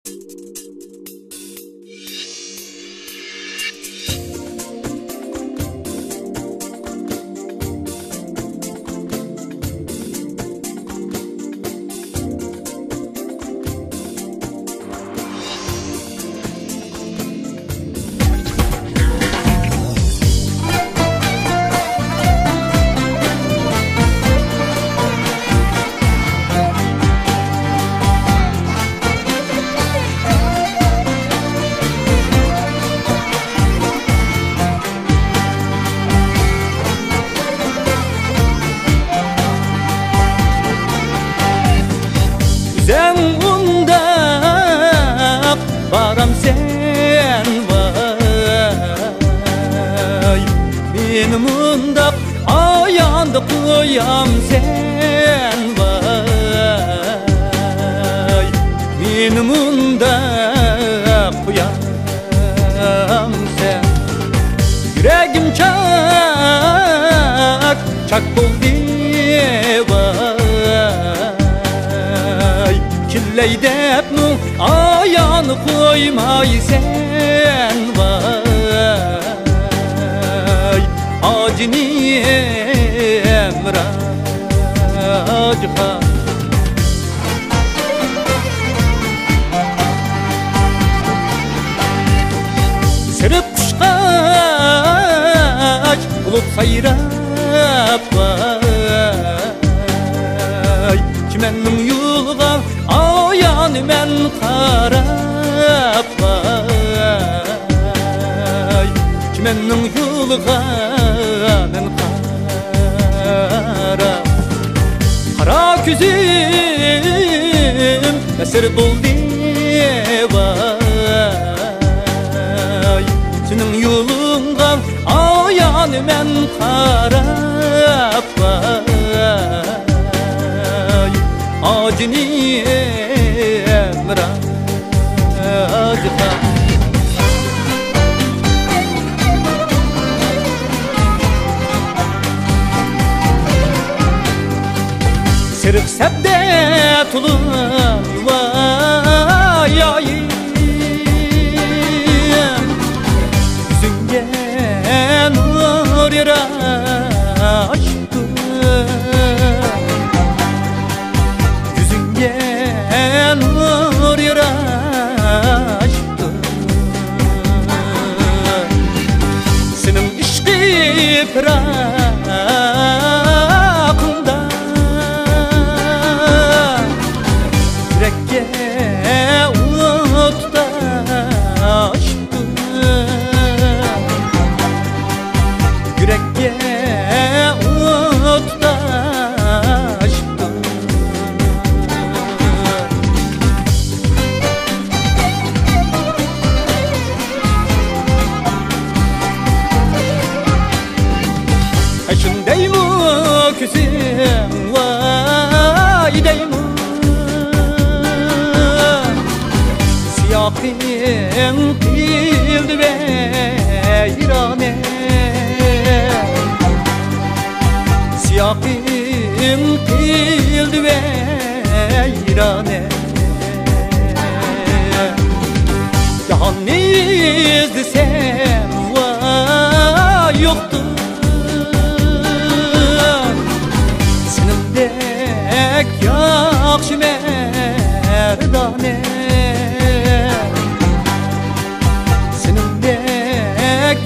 Sen undaq baram sen vay, men mundaq ayandı qoyam sen vay, men mundaq qoyam sen. Yüreğim çak çak boldi vay, Killaydapnu ayağını koymay sen vay, acını emracıha. Sırıp kuşkaç bulup sayrap vay, Çimennin yolga ayan men qarap vay, Çimennin yolga men qarap. Qara küzüm esir buldi vay, senin yolunga ayan men qarap vay, acını emracıha. Sırık sebde tulu vay ayım, yüzünge nur yaraştı, yüzünge nur yaraştı. Senin işki pırakında yürekke umut taştı, yürekke umut taştı. Şundaymu küsüm vay deymu, siyahim kildi veyrane, siyahim kildi veyrane. Yahan ne izlesem vay yoktu, senindek yakşı merdane, senindek